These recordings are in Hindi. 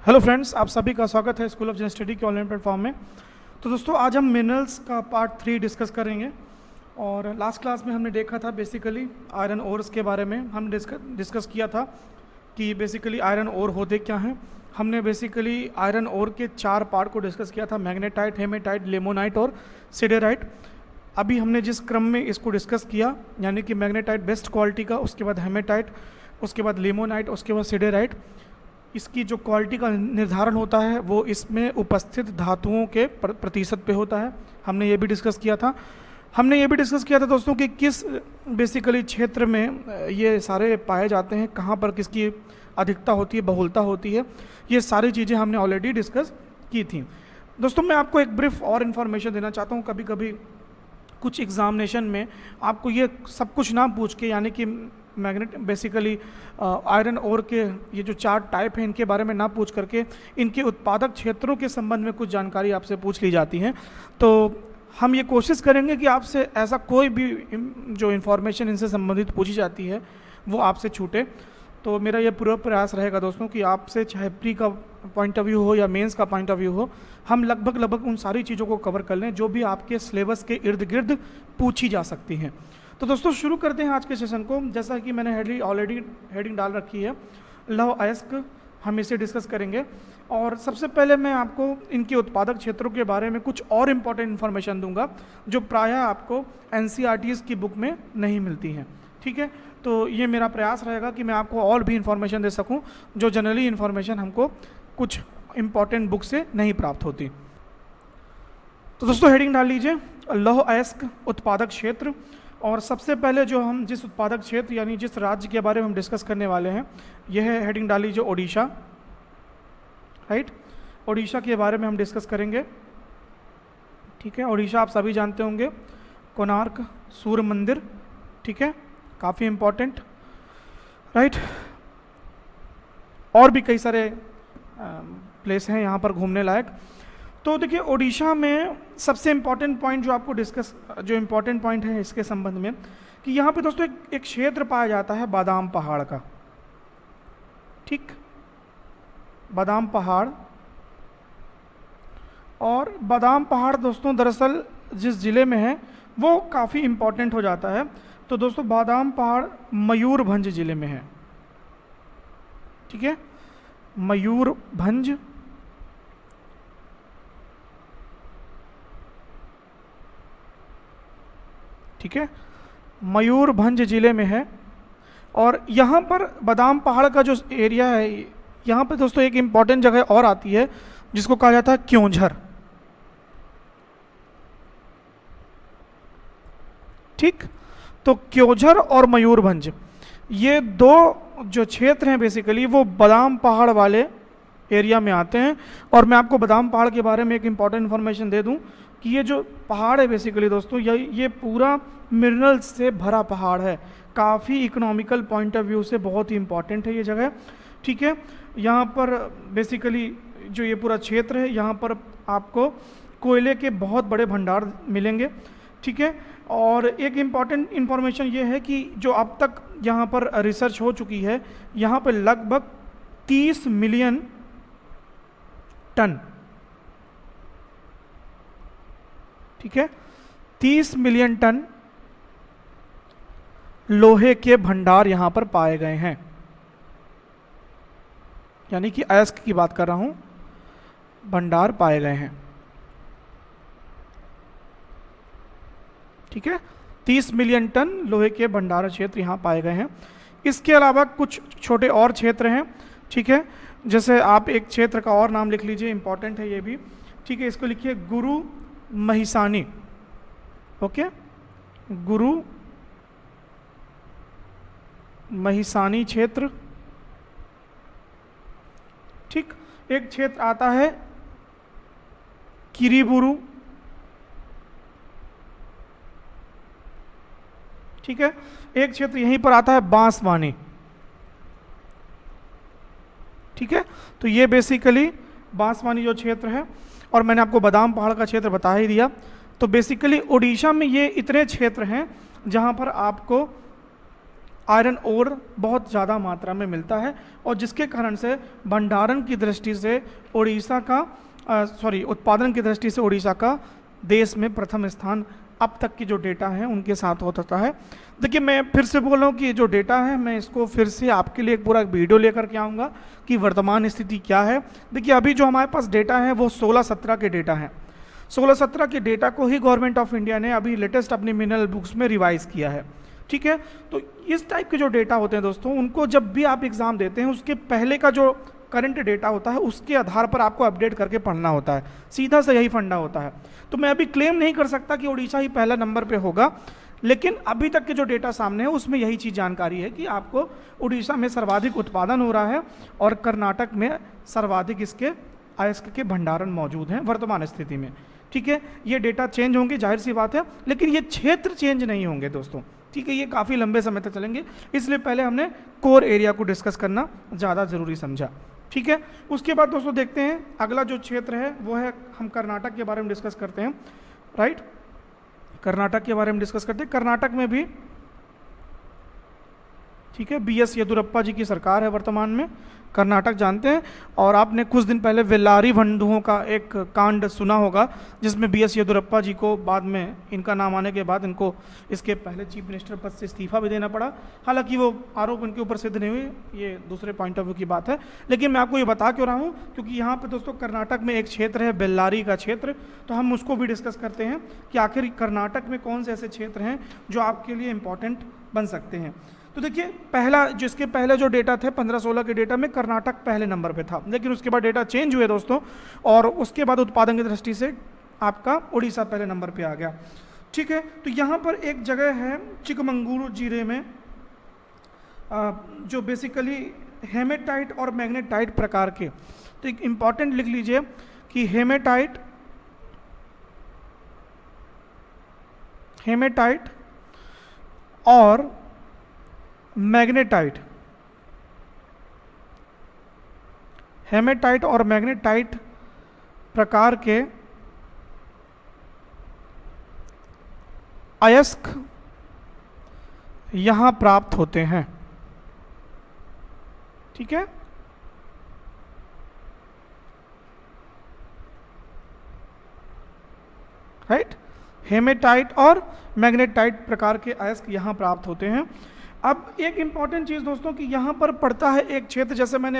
हेलो फ्रेंड्स, आप सभी का स्वागत है स्कूल ऑफ जनरल स्टडी के ऑनलाइन प्लेटफॉर्म में। तो दोस्तों, आज हम मिनरल्स का पार्ट 3 डिस्कस करेंगे। और लास्ट क्लास में हमने देखा था बेसिकली आयरन ओर्स के बारे में। हमने डिस्कस किया था कि बेसिकली आयरन ओर होते क्या हैं। हमने बेसिकली आयरन ओर के 4 पार्ट को डिस्कस किया था, मैग्नेटाइट, हेमेटाइट, लिमोनाइट और सिडेराइट। अभी हमने जिस क्रम में इसको डिस्कस किया, यानी कि मैग्नेटाइट बेस्ट क्वालिटी का, उसके बाद हेमेटाइट, उसके बाद लिमोनाइट, उसके बाद सिडेराइट, इसकी जो क्वालिटी का निर्धारण होता है वो इसमें उपस्थित धातुओं के प्रतिशत पे होता है। हमने ये भी डिस्कस किया था। हमने ये भी डिस्कस किया था दोस्तों कि किस बेसिकली क्षेत्र में ये सारे पाए जाते हैं, कहाँ पर किसकी अधिकता होती है, बहुलता होती है। ये सारी चीज़ें हमने ऑलरेडी डिस्कस की थी। दोस्तों, मैं आपको एक ब्रीफ और इन्फॉर्मेशन देना चाहता हूँ। कभी कभी कुछ एग्जामिनेशन में आपको ये सब कुछ ना पूछ के, यानी कि मैग्नेट बेसिकली आयरन ओर के ये जो 4 टाइप हैं इनके बारे में ना पूछ करके इनके उत्पादक क्षेत्रों के संबंध में कुछ जानकारी आपसे पूछ ली जाती है। तो हम ये कोशिश करेंगे कि आपसे ऐसा कोई भी जो इन्फॉर्मेशन इनसे संबंधित पूछी जाती है वो आपसे छूटे। तो मेरा ये पूरा प्रयास रहेगा दोस्तों कि आपसे चाहे प्री का पॉइंट ऑफ व्यू हो या मेंस का पॉइंट ऑफ व्यू हो, हम लगभग उन सारी चीज़ों को कवर कर लें जो भी आपके सिलेबस के इर्द गिर्द पूछी जा सकती हैं। तो दोस्तों, शुरू करते हैं आज के सेशन को। जैसा कि मैंने ऑलरेडी हेडिंग डाल रखी है, लौह अयस्क, हम इसे डिस्कस करेंगे। और सबसे पहले मैं आपको इनके उत्पादक क्षेत्रों के बारे में कुछ और इम्पॉर्टेंट इन्फॉर्मेशन दूंगा जो प्रायः आपको NCERTs की बुक में नहीं मिलती हैं। ठीक है, तो ये मेरा प्रयास रहेगा कि मैं आपको और भी इन्फॉर्मेशन दे सकूं जो जनरली इन्फॉर्मेशन हमको कुछ इम्पॉर्टेंट बुक से नहीं प्राप्त होती। तो दोस्तों, हेडिंग डाल लीजिए, लौह अयस्क उत्पादक क्षेत्र। और सबसे पहले जो हम जिस उत्पादक क्षेत्र यानी जिस राज्य के बारे में हम डिस्कस करने वाले हैं, यह है हेडिंग डाल लीजिए ओडिशा। राइट, ओडिशा के बारे में हम डिस्कस करेंगे। ठीक है, ओडिशा आप सभी जानते होंगे, कोणार्क सूर्य मंदिर। ठीक है, काफ़ी इम्पोर्टेंट। राइट, और भी कई सारे प्लेस हैं यहाँ पर घूमने लायक। तो देखिए, ओडिशा में सबसे इम्पॉर्टेंट पॉइंट जो आपको जो इम्पॉर्टेंट पॉइंट है इसके संबंध में, कि यहाँ पे दोस्तों एक क्षेत्र पाया जाता है बादाम पहाड़ का। ठीक, बादाम पहाड़। और बादाम पहाड़ दोस्तों दरअसल जिस जिले में है वो काफ़ी इम्पॉर्टेंट हो जाता है। तो दोस्तों, बादाम पहाड़ मयूरभंज जिले में है। ठीक है, मयूरभंज। ठीक है, मयूरभंज जिले में है। और यहाँ पर बादाम पहाड़ का जो एरिया है, यहाँ पर दोस्तों एक इम्पॉर्टेंट जगह और आती है जिसको कहा जाता है क्योंझर। ठीक, तो क्योंझर और मयूरभंज ये 2 जो क्षेत्र हैं बेसिकली वो बादाम पहाड़ वाले एरिया में आते हैं। और मैं आपको बादाम पहाड़ के बारे में एक इम्पॉर्टेंट इन्फॉर्मेशन दे दूं कि ये जो पहाड़ है बेसिकली दोस्तों, ये पूरा मिनरल्स से भरा पहाड़ है। काफ़ी इकोनॉमिकल पॉइंट ऑफ व्यू से बहुत ही इम्पॉर्टेंट है ये जगह। ठीक है, यहाँ पर बेसिकली जो ये पूरा क्षेत्र है, यहाँ पर आपको कोयले के बहुत बड़े भंडार मिलेंगे। ठीक है, और एक इम्पॉर्टेंट इन्फॉर्मेशन ये है कि जो अब तक यहाँ पर रिसर्च हो चुकी है, यहाँ पर लगभग 30 मिलियन टन, ठीक है, 30 मिलियन टन लोहे के भंडार यहां पर पाए गए हैं। यानी कि अयस्क की बात कर रहा हूं, भंडार पाए गए हैं। ठीक है, 30 मिलियन टन लोहे के भंडार क्षेत्र यहां पाए गए हैं। इसके अलावा कुछ छोटे और क्षेत्र हैं। ठीक है, जैसे आप एक क्षेत्र का और नाम लिख लीजिए, इंपॉर्टेंट है ये भी। ठीक है, इसको लिखिए गुरु महिसानी। ओके, गुरु महिसानी क्षेत्र। ठीक, एक क्षेत्र आता है किरीबुरु। ठीक है, एक क्षेत्र यहीं पर आता है बांसवानी। ठीक है, तो ये बेसिकली बांसवानी जो क्षेत्र है, और मैंने आपको बादाम पहाड़ का क्षेत्र बता ही दिया। तो बेसिकली ओडिशा में ये इतने क्षेत्र हैं जहां पर आपको आयरन ओर बहुत ज़्यादा मात्रा में मिलता है, और जिसके कारण से भंडारण की दृष्टि से उड़ीसा का उत्पादन की दृष्टि से उड़ीसा का देश में प्रथम स्थान अब तक की जो डेटा है उनके साथ होता है। देखिए, मैं फिर से बोल रहा हूँ कि जो डेटा है मैं इसको फिर से आपके लिए एक पूरा वीडियो लेकर के आऊँगा कि वर्तमान स्थिति क्या है। देखिए, अभी जो हमारे पास डेटा है वो 16-17 के डेटा हैं। 16-17 के डेटा को ही गवर्नमेंट ऑफ इंडिया ने अभी लेटेस्ट अपनी मिनरल बुक्स में रिवाइज किया है। ठीक है, तो इस टाइप के जो डेटा होते हैं दोस्तों, उनको जब भी आप एग्ज़ाम देते हैं उसके पहले का जो करंट डेटा होता है उसके आधार पर आपको अपडेट करके पढ़ना होता है। सीधा सा यही फंडा होता है। तो मैं अभी क्लेम नहीं कर सकता कि उड़ीसा ही पहला नंबर पे होगा, लेकिन अभी तक के जो डेटा सामने है उसमें यही चीज़ जानकारी है कि आपको उड़ीसा में सर्वाधिक उत्पादन हो रहा है और कर्नाटक में सर्वाधिक इसके अयस्क के भंडारण मौजूद हैं वर्तमान स्थिति में। ठीक है, ये डेटा चेंज होंगे, जाहिर सी बात है, लेकिन ये क्षेत्र चेंज नहीं होंगे दोस्तों। ठीक है, ये काफ़ी लंबे समय तक चलेंगे, इसलिए पहले हमने कोर एरिया को डिस्कस करना ज़्यादा ज़रूरी समझा। ठीक है, उसके बाद दोस्तों देखते हैं अगला जो क्षेत्र है वो है, हम कर्नाटक के बारे में डिस्कस करते हैं। राइट, कर्नाटक के बारे में डिस्कस करते हैं। कर्नाटक में भी ठीक है, BS येदुरप्पा जी की सरकार है वर्तमान में, कर्नाटक जानते हैं। और आपने कुछ दिन पहले वेल्लारी बंधुओं का एक कांड सुना होगा जिसमें BS येदुरप्पा जी को बाद में, इनका नाम आने के बाद, इनको इसके पहले चीफ मिनिस्टर पद से इस्तीफा भी देना पड़ा। हालांकि वो आरोप उनके ऊपर सिद्ध नहीं हुए, ये दूसरे पॉइंट ऑफ व्यू की बात है, लेकिन मैं आपको ये बता क्यों रहा हूँ क्योंकि यहाँ पर दोस्तों कर्नाटक में एक क्षेत्र है बेल्लारी का क्षेत्र, तो हम उसको भी डिस्कस करते हैं कि आखिर कर्नाटक में कौन से ऐसे क्षेत्र हैं जो आपके लिए इंपॉर्टेंट बन सकते हैं। तो देखिए, पहला जिसके पहले जो डेटा थे 15-16 के डेटा में कर्नाटक पहले नंबर पे था, लेकिन उसके बाद डेटा चेंज हुए दोस्तों, और उसके बाद उत्पादन की दृष्टि से आपका उड़ीसा पहले नंबर पे आ गया। ठीक है, तो यहाँ पर एक जगह है चिकमंगलूर जिले में जो बेसिकली हेमेटाइट और मैग्नेटाइट प्रकार के, तो एक इम्पॉर्टेंट लिख लीजिए कि हेमेटाइट और मैग्नेटाइट, हेमेटाइट और मैग्नेटाइट प्रकार के अयस्क यहां प्राप्त होते हैं। ठीक है, राइट, हेमेटाइट और मैग्नेटाइट प्रकार के अयस्क यहां प्राप्त होते हैं। अब एक इम्पॉर्टेंट चीज़ दोस्तों कि यहाँ पर पड़ता है एक क्षेत्र, जैसे मैंने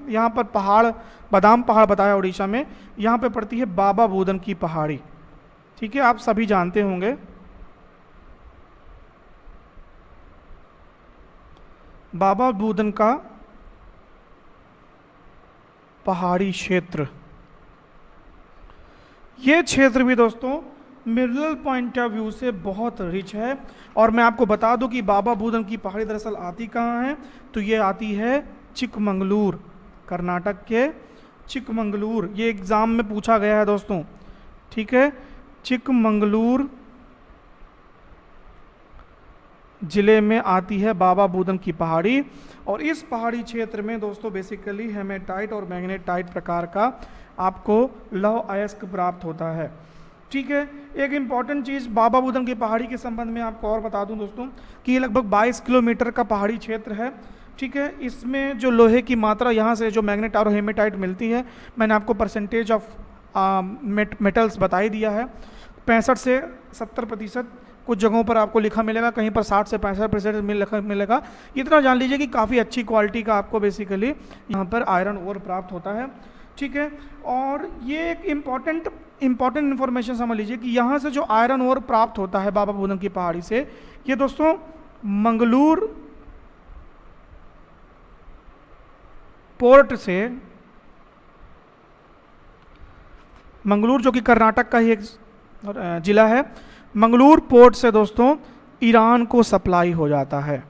यहाँ पर बादाम पहाड़ बताया उड़ीसा में, यहाँ पे पड़ती है बाबा बूदन की पहाड़ी। ठीक है, आप सभी जानते होंगे बाबा बूदन का पहाड़ी क्षेत्र। ये क्षेत्र भी दोस्तों मिनरल पॉइंट ऑफ व्यू से बहुत रिच है, और मैं आपको बता दूं कि बाबा बूदन की पहाड़ी दरअसल आती कहाँ है, तो ये आती है चिकमंगलूर, कर्नाटक के चिकमंगलूर। ये एग्जाम में पूछा गया है दोस्तों। ठीक है, चिकमंगलूर जिले में आती है बाबा बूदन की पहाड़ी, और इस पहाड़ी क्षेत्र में दोस्तों बेसिकली हेमेटाइट और मैग्नेटाइट प्रकार का आपको लौह अयस्क प्राप्त होता है। ठीक है, एक इम्पॉर्टेंट चीज़ बाबा बूदन की पहाड़ी के संबंध में आपको और बता दूं दोस्तों कि ये लगभग 22 किलोमीटर का पहाड़ी क्षेत्र है। ठीक है, इसमें जो लोहे की मात्रा यहाँ से जो मैग्नेट और हेमेटाइट मिलती है, मैंने आपको परसेंटेज ऑफ मेटल्स बता ही दिया है, 65 से 70%, कुछ जगहों पर आपको लिखा मिलेगा, कहीं पर 60 से 65% मिलेगा। इतना जान लीजिए कि काफ़ी अच्छी क्वालिटी का आपको बेसिकली यहाँ पर आयरन ओर प्राप्त होता है। ठीक है, और ये एक इम्पॉर्टेंट इन्फॉर्मेशन समझ लीजिए कि यहाँ से जो आयरन ओर प्राप्त होता है बाबा बूदन की पहाड़ी से, ये दोस्तों मंगलूर पोर्ट से, मंगलूर जो कि कर्नाटक का ही एक जिला है, मंगलूर पोर्ट से दोस्तों ईरान को सप्लाई हो जाता है।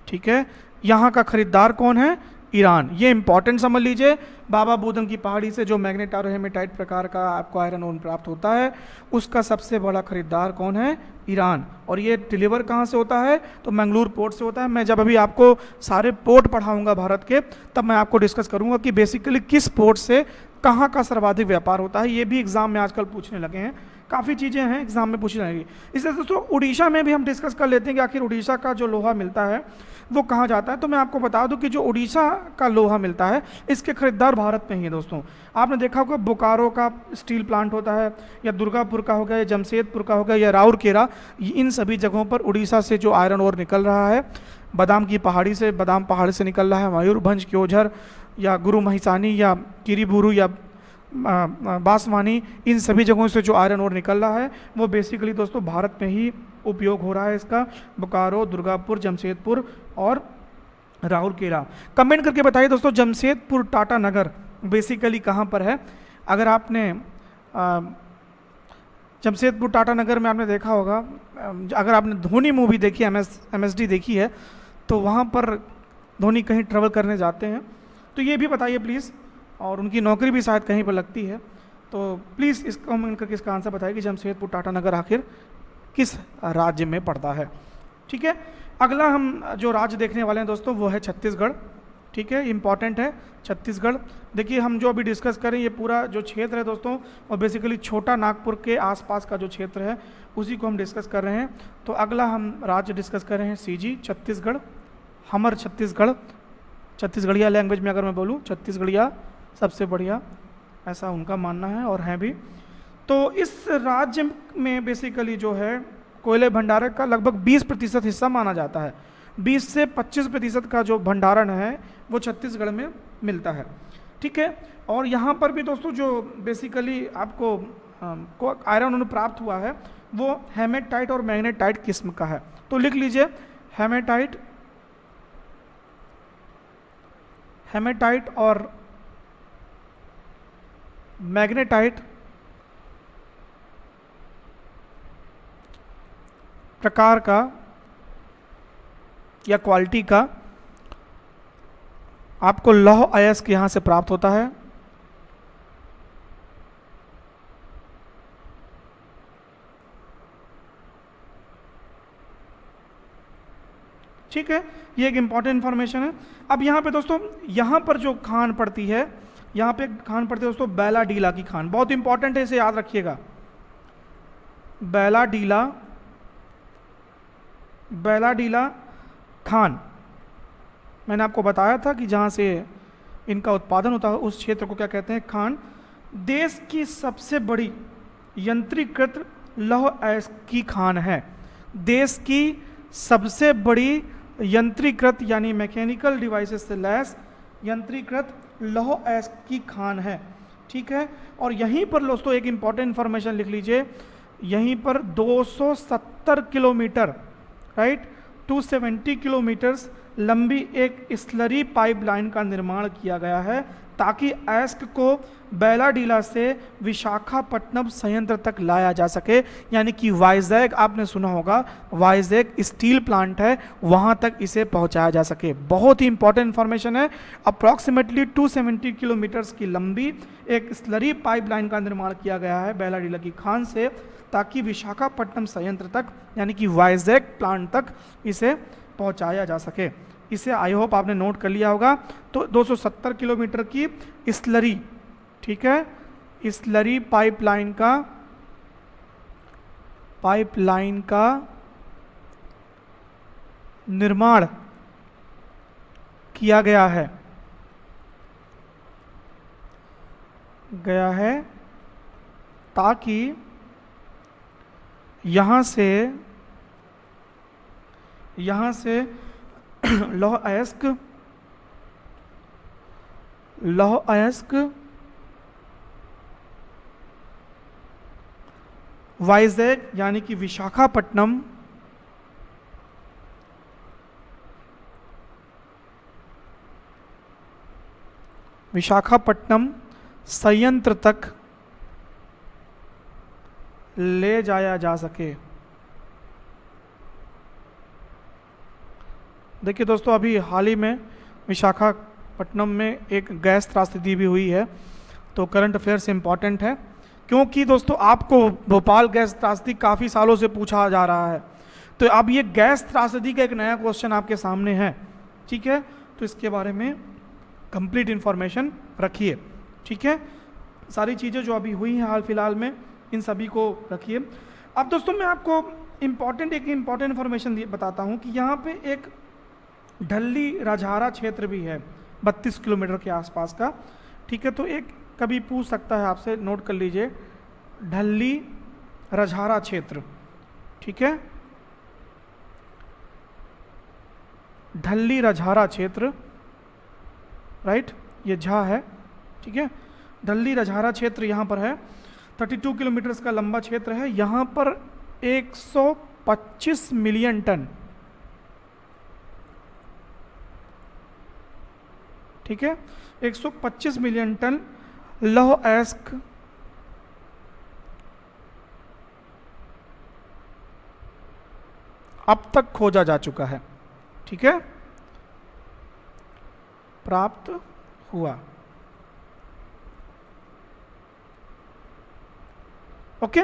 ठीक है, यहाँ का खरीदार कौन है? ईरान। ये इंपॉर्टेंट समझ लीजिए, बाबा बूदन की पहाड़ी से जो मैग्नेट और हेमेटाइट प्रकार का आपको आयरन ओर प्राप्त होता है, उसका सबसे बड़ा खरीदार कौन है? ईरान। और ये डिलीवर कहाँ से होता है? तो मंगलूर पोर्ट से होता है। मैं जब अभी आपको सारे पोर्ट पढ़ाऊंगा भारत के, तब मैं आपको डिस्कस करूंगा कि बेसिकली किस पोर्ट से कहाँ का सर्वाधिक व्यापार होता है। ये भी एग्जाम में आजकल पूछने लगे हैं, काफ़ी चीज़ें हैं एग्जाम में पूछी जाएंगी। इसलिए दोस्तों उड़ीसा में भी हम डिस्कस कर लेते हैं कि आखिर उड़ीसा का जो लोहा मिलता है वो कहाँ जाता है। तो मैं आपको बता दूं कि जो उड़ीसा का लोहा मिलता है इसके खरीदार भारत में ही है दोस्तों। आपने देखा होगा बोकारो का स्टील प्लांट होता है, या दुर्गापुर का हो गया, या जमशेदपुर का हो गया, या राउरकेला, इन सभी जगहों पर उड़ीसा से जो आयरन ओर निकल रहा है, बादाम की पहाड़ी से, बादाम पहाड़ से निकल रहा है, मयूरभंज, क्योंझर या गुरु महिसानी या किरीबुरु या बांसवानी, इन सभी जगहों से जो आयरन ओर निकल रहा है वो बेसिकली दोस्तों भारत में ही उपयोग हो रहा है इसका। बोकारो, दुर्गापुर, जमशेदपुर और राउरकेला। कमेंट करके बताइए दोस्तों जमशेदपुर टाटा नगर बेसिकली कहाँ पर है। अगर आपने जमशेदपुर टाटा नगर में आपने देखा होगा, अगर आपने धोनी मूवी देखी, MSD देखी है, तो वहाँ पर धोनी कहीं ट्रेवल करने जाते हैं, तो ये भी बताइए प्लीज़। और उनकी नौकरी भी शायद कहीं पर लगती है, तो प्लीज़ इस कमेंट करके इसका आंसर बताइए कि जमशेदपुर टाटा नगर आखिर किस राज्य में पड़ता है। ठीक है, अगला हम जो राज्य देखने वाले हैं दोस्तों वो है छत्तीसगढ़। ठीक है, इंपॉर्टेंट है छत्तीसगढ़। देखिए हम जो अभी डिस्कस करें ये पूरा जो क्षेत्र है दोस्तों, और बेसिकली छोटा नागपुर के आसपास का जो क्षेत्र है उसी को हम डिस्कस कर रहे हैं। तो अगला हम राज्य डिस्कस कर रहे हैं CG छत्तीसगढ़, हमर छत्तीसगढ़। छत्तीसगढ़िया लैंग्वेज में अगर मैं बोलूँ, छत्तीसगढ़िया सबसे बढ़िया, ऐसा उनका मानना है और हैं भी। तो इस राज्य में बेसिकली जो है कोयले भंडारण का लगभग 20% हिस्सा माना जाता है। 20 से 25% का जो भंडारण है वो छत्तीसगढ़ में मिलता है। ठीक है, और यहाँ पर भी दोस्तों जो बेसिकली आपको आयरन ओर प्राप्त हुआ है वो हेमेटाइट और मैग्नेटाइट किस्म का है। तो लिख लीजिए हेमेटाइट और मैग्नेटाइट प्रकार का या क्वालिटी का आपको लौह अयस्क यहां से प्राप्त होता है। ठीक है, ये एक इंपॉर्टेंट इंफॉर्मेशन है। अब यहाँ पे दोस्तों यहाँ पर जो खान पड़ती है, यहाँ पे खान पड़ती है दोस्तों बैलाडीला की खान, बहुत इंपॉर्टेंट है, इसे याद रखिएगा। बैलाडीला खान, मैंने आपको बताया था कि जहाँ से इनका उत्पादन होता है उस क्षेत्र को क्या कहते हैं, खान। देश की सबसे बड़ी यंत्रीकृत लौह अयस्क की खान है। देश की सबसे बड़ी यंत्रीकृत यानी मैकेनिकल डिवाइसेस से लैस यंत्रीकृत लौह अयस्क की खान है। ठीक है, और यहीं पर दोस्तों एक इंपॉर्टेंट इंफॉर्मेशन लिख लीजिए, यहीं पर 270 किलोमीटर, राइट, 270 किलोमीटर्स लंबी एक स्लरी पाइपलाइन का निर्माण किया गया है ताकि अयस्क को बैलाडीला से विशाखापट्टनम संयंत्र तक लाया जा सके। यानी कि वाइजैग, आपने सुना होगा वाइजैग स्टील प्लांट है, वहां तक इसे पहुंचाया जा सके। बहुत ही इंपॉर्टेंट इंफॉर्मेशन है। अप्रॉक्सीमेटली 270 किलोमीटर्स की लंबी एक स्लरी पाइपलाइन का निर्माण किया गया है बैलाडीला की खान से ताकि विशाखापट्टनम संयंत्र तक यानी कि वाइजैग प्लांट तक इसे पहुंचाया जा सके। इसे आई होप आपने नोट कर लिया होगा। तो 270 किलोमीटर की स्लरी, ठीक है, स्लरी पाइपलाइन का निर्माण किया गया है ताकि यहाँ से लौह अयस्क वाइजैग यानी कि विशाखापट्टनम संयंत्र तक ले जाया जा सके। देखिए दोस्तों, अभी हाल ही में विशाखापट्टनम में एक गैस त्रासदी भी हुई है, तो करंट अफेयर्स इंपॉर्टेंट है क्योंकि दोस्तों आपको भोपाल गैस त्रासदी काफ़ी सालों से पूछा जा रहा है। तो अब ये गैस त्रासदी का एक नया क्वेश्चन आपके सामने है। ठीक है, तो इसके बारे में कंप्लीट इन्फॉर्मेशन रखिए। ठीक है, सारी चीज़ें जो अभी हुई हैं हाल फिलहाल में इन सभी को रखिए। अब दोस्तों मैं आपको इम्पॉर्टेंट इन्फॉर्मेशन बताता हूँ कि यहाँ पे एक ढल्ली रजहारा क्षेत्र भी है 32 किलोमीटर के आसपास का, ठीक है। तो एक कभी पूछ सकता है आपसे, नोट कर लीजिए, ढल्ली रजहारा क्षेत्र, ठीक है, ढल्ली रजहारा क्षेत्र, राइट, ये झा है, ठीक है। ढल्ली रजहारा क्षेत्र यहाँ पर है, 32 किलोमीटर का लंबा क्षेत्र है। यहाँ पर 125 मिलियन टन, ठीक है, 125 मिलियन टन लौह अयस्क अब तक खोजा जा चुका है, ठीक है, प्राप्त हुआ। Okay,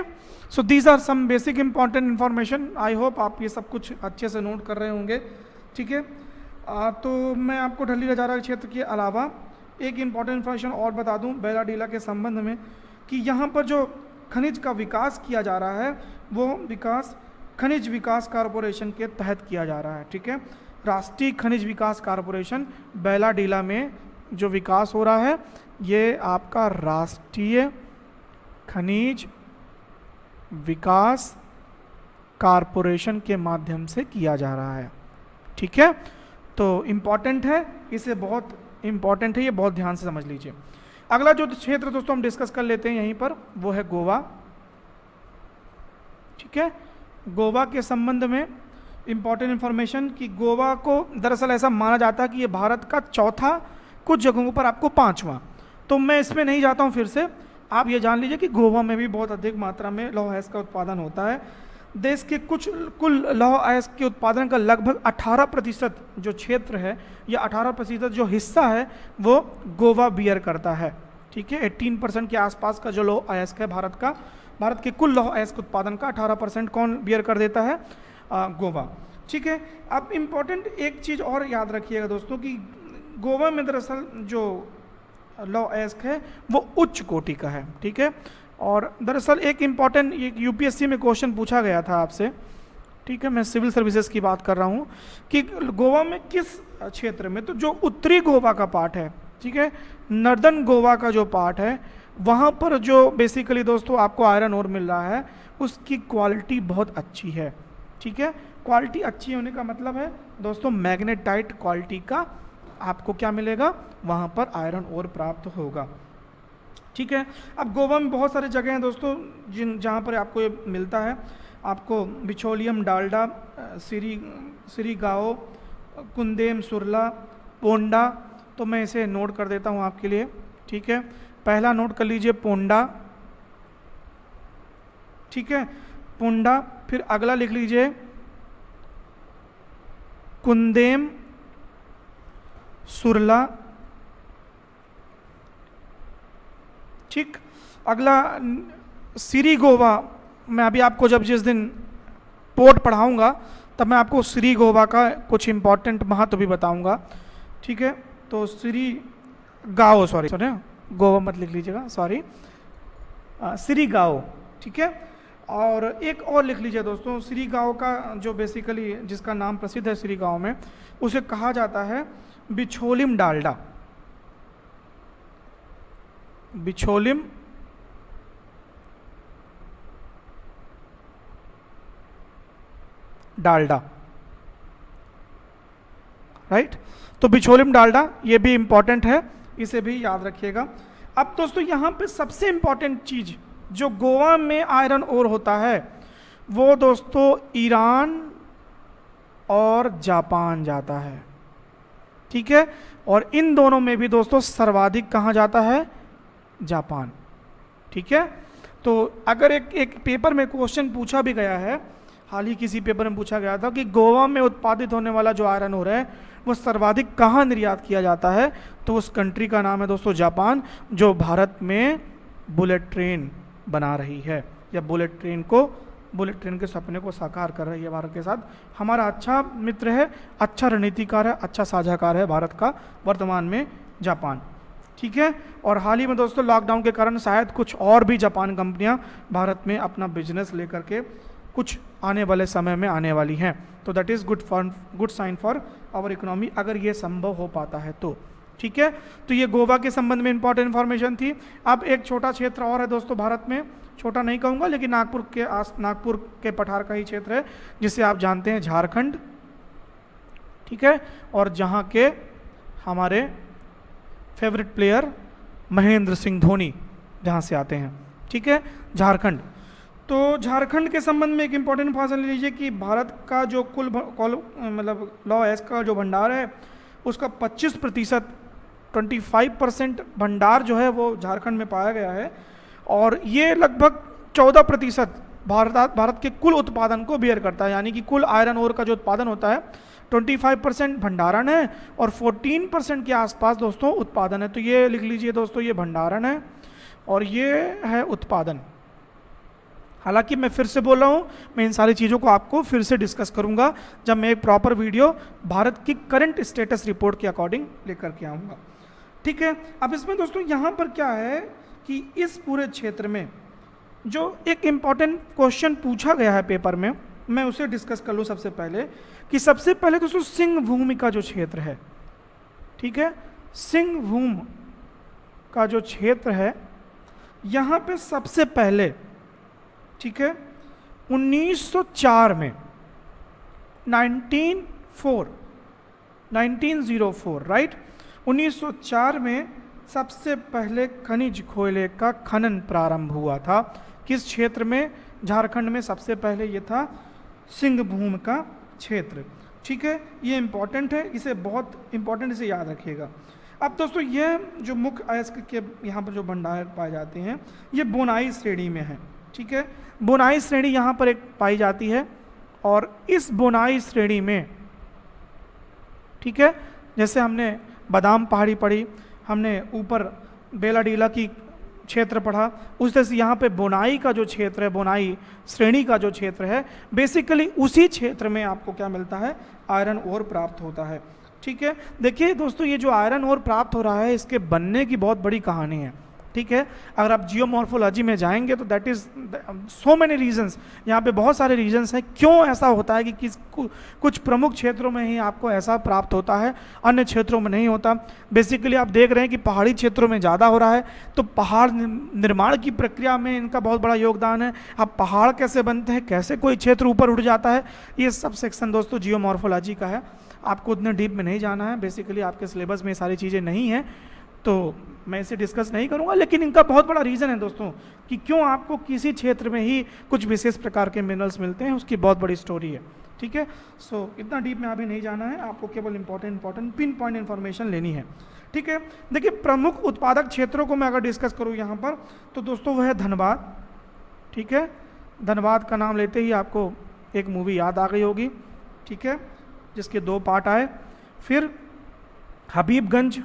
so these are some basic important information. I hope आप ये सब कुछ अच्छे से नोट कर रहे होंगे, ठीक है। तो मैं आपको ढल्ली रजहारा क्षेत्र के अलावा एक इम्पॉर्टेंट इंफॉर्मेशन और बता दूं बैलाडीला के संबंध में कि यहाँ पर जो खनिज का विकास किया जा रहा है वो विकास खनिज विकास कॉरपोरेशन के तहत किया जा रहा है, ठीक है। राष्ट्रीय खनिज विकास कॉरपोरेशन बैलाडीला में जो विकास हो रहा है ये आपका राष्ट्रीय खनिज विकास कॉरपोरेशन के माध्यम से किया जा रहा है, ठीक है। तो इम्पॉर्टेंट है, इसे बहुत इम्पॉर्टेंट है, ये बहुत ध्यान से समझ लीजिए। अगला जो क्षेत्र दोस्तों हम डिस्कस कर लेते हैं यहीं पर, वो है गोवा, ठीक है। गोवा के संबंध में इम्पॉर्टेंट इंफॉर्मेशन कि गोवा को दरअसल ऐसा माना जाता है कि ये भारत का चौथा, कुछ जगहों पर आपको पांचवा। तो मैं इसमें नहीं जाता हूँ, फिर से आप ये जान लीजिए कि गोवा में भी बहुत अधिक मात्रा में लौह अयस्क का उत्पादन होता है। देश के कुल लौह अयस्क के उत्पादन का लगभग 18% जो क्षेत्र है या 18% जो हिस्सा है वो गोवा बियर करता है, ठीक है। 18% के आसपास का जो लौह अयस्क है भारत के कुल लौह अयस्क उत्पादन का 18% कौन बियर कर देता है? गोवा, ठीक है। अब इम्पॉर्टेंट एक चीज़ और याद रखिएगा दोस्तों कि गोवा में दरअसल जो लौह अयस्क है वो उच्च कोटि का है, ठीक है। और दरअसल एक इम्पॉर्टेंट यूपीएससी में क्वेश्चन पूछा गया था आपसे, ठीक है, मैं सिविल सर्विसेज की बात कर रहा हूँ कि गोवा में किस क्षेत्र में, तो जो उत्तरी गोवा का पार्ट है, ठीक है, नॉर्दर्न गोवा का जो पार्ट है वहाँ पर जो बेसिकली दोस्तों आपको आयरन ओर मिल रहा है उसकी क्वालिटी बहुत अच्छी है, ठीक है। क्वालिटी अच्छी होने का मतलब है दोस्तों मैग्नेटाइट क्वालिटी का आपको क्या मिलेगा, वहाँ पर आयरन ओर प्राप्त होगा, ठीक है। अब गोवा में बहुत सारी जगह हैं दोस्तों जहाँ पर आपको ये मिलता है। आपको बिचौलियम डालडा, सिरी गाओ, कुंदेम सुरला, पोंडा, तो मैं इसे नोट कर देता हूँ आपके लिए, ठीक है। पहला नोट कर लीजिए पोंडा, ठीक है, पोंडा। फिर अगला लिख लीजिए कुंदेम सुरला, ठीक। अगला सिरी गोवा, मैं अभी आपको जब जिस दिन पोर्ट पढ़ाऊंगा तब मैं आपको सिरी गोवा का कुछ इंपॉर्टेंट महत्व भी बताऊंगा, ठीक है। तो सिरी गाओ, सॉरी गोवा मत लिख लीजिएगा, सॉरी, सिरी गाओ, ठीक है। और एक और लिख लीजिए दोस्तों, सिरी गाओ का जो बेसिकली जिसका नाम प्रसिद्ध है सिरी गाओ में, उसे कहा जाता है बिचौलिम डालडा, बिचौलिम डालडा, राइट। तो बिचौलिम डालडा ये भी इंपॉर्टेंट है, इसे भी याद रखिएगा। अब दोस्तों यहाँ पे सबसे इंपॉर्टेंट चीज जो गोवा में आयरन ओर होता है वो दोस्तों ईरान और जापान जाता है, ठीक है। और इन दोनों में भी दोस्तों सर्वाधिक कहाँ जाता है? जापान, ठीक है। तो अगर एक पेपर में क्वेश्चन पूछा भी गया है, हाल ही किसी पेपर में पूछा गया था कि गोवा में उत्पादित होने वाला जो आयरन ओर है वो सर्वाधिक कहाँ निर्यात किया जाता है, तो उस कंट्री का नाम है दोस्तों जापान, जो भारत में बुलेट ट्रेन बना रही है या बुलेट ट्रेन के सपने को साकार कर रही है भारत के साथ। हमारा अच्छा मित्र है, अच्छा रणनीतिकार है, अच्छा साझाकार है भारत का वर्तमान में जापान, ठीक है। और हाल ही में दोस्तों लॉकडाउन के कारण शायद कुछ और भी जापान कंपनियां भारत में अपना बिजनेस लेकर के कुछ आने वाले समय में आने वाली हैं। तो that is good sign for our economy, अगर ये संभव हो पाता है तो, ठीक है। तो ये गोवा के संबंध में इंपॉर्टेंट इन्फॉर्मेशन थी। अब एक छोटा क्षेत्र और है दोस्तों भारत में, छोटा नहीं कहूँगा लेकिन नागपुर के पठार का ही क्षेत्र है, जिसे आप जानते हैं झारखंड, ठीक है। और जहाँ के हमारे फेवरेट प्लेयर महेंद्र सिंह धोनी जहाँ से आते हैं, ठीक है, झारखंड। तो झारखंड के संबंध में एक इम्पॉर्टेंट इन्फॉर्मेशन ले लीजिए कि भारत का जो कुल मतलब लॉ एस का जो भंडार है उसका 25%, 25% भंडार जो है वो झारखंड में पाया गया है। और ये लगभग 14% भारत के कुल उत्पादन को बेयर करता है, यानी कि कुल आयरन ओर का जो उत्पादन होता है 25% भंडारण है और 14% के आसपास दोस्तों उत्पादन है। तो ये लिख लीजिए दोस्तों, ये भंडारण है और ये है उत्पादन। हालांकि मैं फिर से बोल रहा हूँ, मैं इन सारी चीज़ों को आपको फिर से डिस्कस करूँगा जब मैं एक प्रॉपर वीडियो भारत की करंट स्टेटस रिपोर्ट के अकॉर्डिंग लेकर के आऊँगा, ठीक है। अब इसमें दोस्तों यहाँ पर क्या है कि इस पूरे क्षेत्र में जो एक इम्पॉर्टेंट क्वेश्चन पूछा गया है पेपर में, मैं उसे डिस्कस कर लूँ सबसे पहले कि सबसे पहले दोस्तों सिंहभूम का जो क्षेत्र है, ठीक है, सिंहभूम का जो क्षेत्र है यहाँ पे सबसे पहले, ठीक है, 1904 में 1904 राइट, 1904 में सबसे पहले खनिज कोयले का खनन प्रारंभ हुआ था। किस क्षेत्र में? झारखंड में सबसे पहले ये था सिंहभूम का क्षेत्र, ठीक है। ये इंपॉर्टेंट है, इसे बहुत इंपॉर्टेंट, इसे याद रखिएगा। अब दोस्तों ये जो मुख्य अयस्क के यहाँ पर जो भंडार पाए जाते हैं ये बोनाई श्रेणी में है, ठीक है। बोनाई श्रेणी यहाँ पर एक पाई जाती है और इस बोनाई श्रेणी में, ठीक है, जैसे हमने बादाम पहाड़ी पढ़ी, हमने ऊपर बेलाडीला की क्षेत्र पढ़ा, उस तरह से यहाँ पे बोनाई का जो क्षेत्र है, बोनाई श्रेणी का जो क्षेत्र है, बेसिकली उसी क्षेत्र में आपको क्या मिलता है? आयरन ओर प्राप्त होता है, ठीक है। देखिए दोस्तों, ये जो आयरन ओर प्राप्त हो रहा है इसके बनने की बहुत बड़ी कहानी है, ठीक है। अगर आप जियोमॉर्फोलॉजी में जाएंगे तो that is so many reasons, यहाँ पे बहुत सारे रीजंस हैं क्यों ऐसा होता है कि कुछ प्रमुख क्षेत्रों में ही आपको ऐसा प्राप्त होता है, अन्य क्षेत्रों में नहीं होता। बेसिकली आप देख रहे हैं कि पहाड़ी क्षेत्रों में ज़्यादा हो रहा है, तो पहाड़ निर्माण की प्रक्रिया में इनका बहुत बड़ा योगदान है। अब पहाड़ कैसे बनते हैं, कैसे कोई क्षेत्र ऊपर उठ जाता है, ये सब सेक्शन दोस्तों जियोमॉर्फोलॉजी का है, आपको उतने डीप में नहीं जाना है। बेसिकली आपके सिलेबस में ये सारी चीज़ें नहीं हैं तो मैं इसे डिस्कस नहीं करूंगा, लेकिन इनका बहुत बड़ा रीज़न है दोस्तों कि क्यों आपको किसी क्षेत्र में ही कुछ विशेष प्रकार के मिनरल्स मिलते हैं, उसकी बहुत बड़ी स्टोरी है, ठीक है। सो इतना डीप में अभी नहीं जाना है, आपको केवल इंपॉर्टेंट पिन पॉइंट इन्फॉर्मेशन लेनी है, ठीक है। देखिए प्रमुख उत्पादक क्षेत्रों को मैं अगर डिस्कस करूँ यहाँ पर तो दोस्तों वह है धनबाद, ठीक है। धनबाद का नाम लेते ही आपको एक मूवी याद आ गई होगी, ठीक है, जिसके 2 पार्ट आए। फिर हबीबगंज,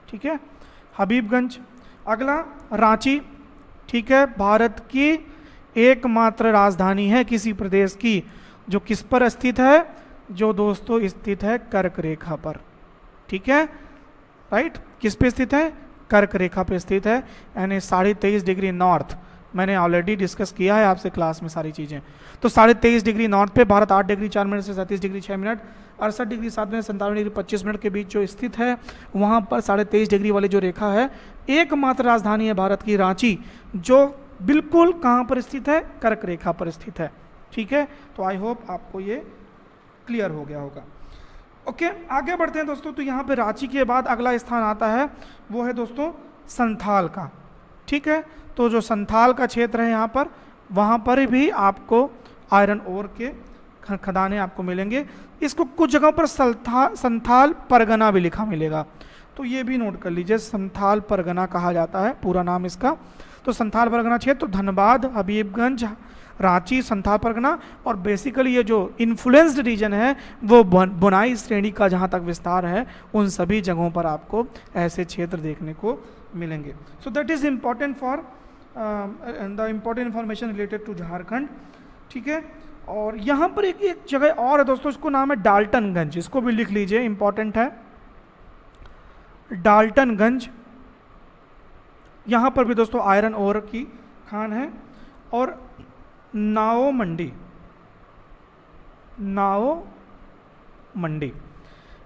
ठीक है, हबीबगंज। अगला रांची, ठीक है, भारत की एकमात्र राजधानी है किसी प्रदेश की जो किस पर स्थित है? जो दोस्तों स्थित है कर्क रेखा पर, ठीक है, राइट। किस पे स्थित है? कर्क रेखा पे स्थित है, यानी 23.5 डिग्री नॉर्थ। मैंने ऑलरेडी डिस्कस किया है आपसे क्लास में सारी चीज़ें। तो 23.5 डिग्री नॉर्थ पे भारत 8 डिग्री 4 मिनट से 37 degree 6 minute, 68 degree 7 minute 57 degree 25 minute के बीच जो स्थित है, वहाँ पर 23.5 डिग्री वाली जो रेखा है, एकमात्र राजधानी है भारत की रांची, जो बिल्कुल कहाँ पर स्थित है? कर्क रेखा पर स्थित है, ठीक है। तो आई होप आपको ये क्लियर हो गया होगा। ओके, आगे बढ़ते हैं दोस्तों। तो यहाँ पे रांची के बाद अगला स्थान आता है, वो है दोस्तों संथाल का, ठीक है। तो जो संथाल का क्षेत्र है यहाँ पर, वहाँ पर भी आपको आयरन ओर के खदानें आपको मिलेंगे। इसको कुछ जगहों पर संथाल परगना भी लिखा मिलेगा, तो ये भी नोट कर लीजिए, संथाल परगना कहा जाता है पूरा नाम इसका। तो संथाल परगना क्षेत्र, तो धनबाद, हबीबगंज, रांची, संथाल परगना, और बेसिकली ये जो इन्फ्लुएंस्ड रीजन है वो बुनाई श्रेणी का जहाँ तक विस्तार है, उन सभी जगहों पर आपको ऐसे क्षेत्र देखने को मिलेंगे। So that is important for the important information related to Jharkhand, ठीक है। और यहाँ पर एक जगह और है दोस्तों, इसको नाम है डाल्टनगंज, इसको भी लिख लीजिए, इंपॉर्टेंट है। डाल्टनगंज, यहाँ पर भी दोस्तों आयरन ओर की खान है, और नाओ मंडी, नाओ मंडी,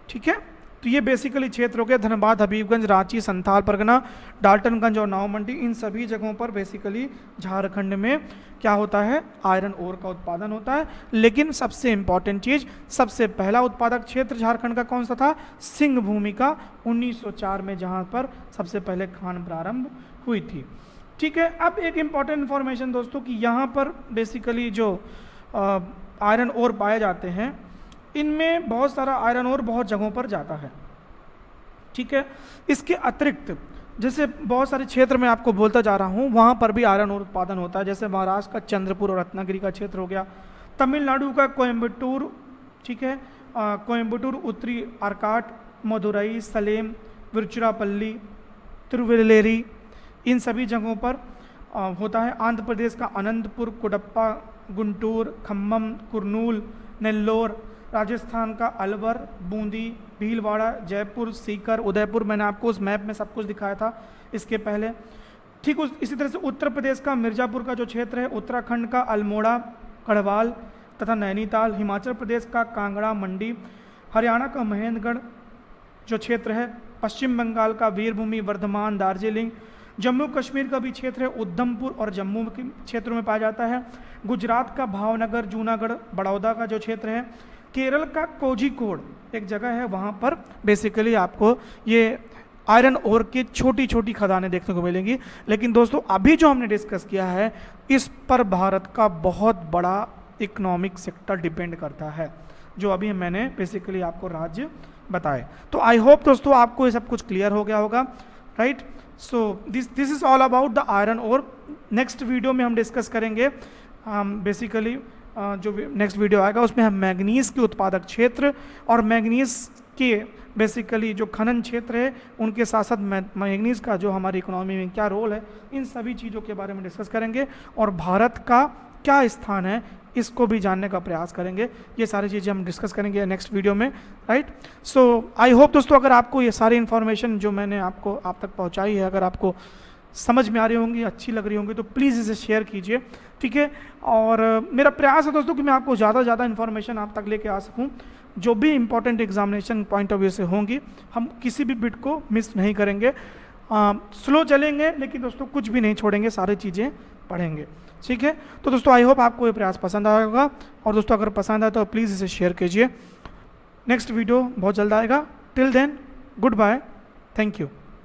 ठीक है। तो ये बेसिकली क्षेत्र हो गया, धनबाद, हबीबगंज, रांची, संथाल परगना, डाल्टनगंज और नाओ मंडी। इन सभी जगहों पर बेसिकली झारखंड में क्या होता है, आयरन ओर का उत्पादन होता है। लेकिन सबसे इंपॉर्टेंट चीज, सबसे पहला उत्पादक क्षेत्र झारखंड का कौन सा था, सिंह भूमि का, 1904 में, जहां पर सबसे पहले खान प्रारंभ हुई थी, ठीक है। अब एक इंपॉर्टेंट इंफॉर्मेशन दोस्तों कि यहाँ पर बेसिकली जो आयरन ओर पाए जाते हैं, इनमें बहुत सारा आयरन ओर बहुत जगहों पर जाता है, ठीक है। इसके अतिरिक्त जैसे बहुत सारे क्षेत्र में आपको बोलता जा रहा हूँ, वहाँ पर भी आयरन ओर उत्पादन होता है। जैसे महाराष्ट्र का चंद्रपुर और रत्नागिरी का क्षेत्र हो गया, तमिलनाडु का कोयम्बटूर, ठीक है, कोयम्बटूर, उत्तरी आर्काट, मदुरई, सलेम, विरुचिरापल्ली, तिरुवल्लेरी, इन सभी जगहों पर होता है। आंध्र प्रदेश का अनंतपुर, कुडप्पा, गुंटूर, खम्मम, कुर्नूल, नेल्लोर, राजस्थान का अलवर, बूंदी, भीलवाड़ा, जयपुर, सीकर, उदयपुर, मैंने आपको उस मैप में सब कुछ दिखाया था इसके पहले, ठीक। इसी तरह से उत्तर प्रदेश का मिर्ज़ापुर का जो क्षेत्र है, उत्तराखंड का अल्मोड़ा, गढ़वाल तथा नैनीताल, हिमाचल प्रदेश का कांगड़ा, मंडी, हरियाणा का महेंद्रगढ़ जो क्षेत्र है, पश्चिम बंगाल का वीरभूमि, वर्धमान, दार्जिलिंग, जम्मू कश्मीर का भी क्षेत्र है, उधमपुर और जम्मू के क्षेत्रों में पाया जाता है। गुजरात का भावनगर, जूनागढ़, बड़ौदा का जो क्षेत्र है, केरल का कोझिकोड एक जगह है, वहाँ पर बेसिकली आपको ये आयरन ओर की छोटी छोटी खदानें देखने को मिलेंगी। लेकिन दोस्तों अभी जो हमने डिस्कस किया है, इस पर भारत का बहुत बड़ा इकोनॉमिक सेक्टर डिपेंड करता है, जो अभी मैंने बेसिकली आपको राज्य बताए। तो आई होप दोस्तों आपको ये सब कुछ क्लियर हो गया होगा, right. So this is all about the iron ore. Next video में हम डिस्कस करेंगे बेसिकली जो नेक्स्ट वीडियो आएगा उसमें हम मैग्नीज के उत्पादक क्षेत्र और मैग्नीज के बेसिकली जो खनन क्षेत्र है उनके साथ साथ मैग्नीज का जो हमारी इकोनॉमी में क्या रोल है, इन सभी चीज़ों के बारे में डिस्कस करेंगे और भारत का क्या स्थान है इसको भी जानने का प्रयास करेंगे। ये सारी चीज़ें हम डिस्कस करेंगे नेक्स्ट वीडियो में, राइट। सो आई होप दोस्तों अगर आपको ये सारी इन्फॉर्मेशन जो मैंने आपको आप तक पहुँचाई है, अगर आपको समझ में आ रही होंगी, अच्छी लग रही होंगी, तो प्लीज़ इसे शेयर कीजिए, ठीक है। और मेरा प्रयास है दोस्तों कि मैं आपको ज़्यादा से ज़्यादा इन्फॉर्मेशन आप तक लेके आ सकूं, जो भी important examination point of view से होंगी, हम किसी भी बिट को मिस नहीं करेंगे। स्लो चलेंगे लेकिन दोस्तों कुछ भी नहीं छोड़ेंगे, सारी चीज़ें पढ़ेंगे, ठीक है। तो दोस्तों आई होप आपको ये प्रयास पसंद आया होगा, और दोस्तों अगर पसंद आए तो प्लीज़ इसे शेयर कीजिए। नेक्स्ट वीडियो बहुत जल्द आएगा। Till then good bye, thank you.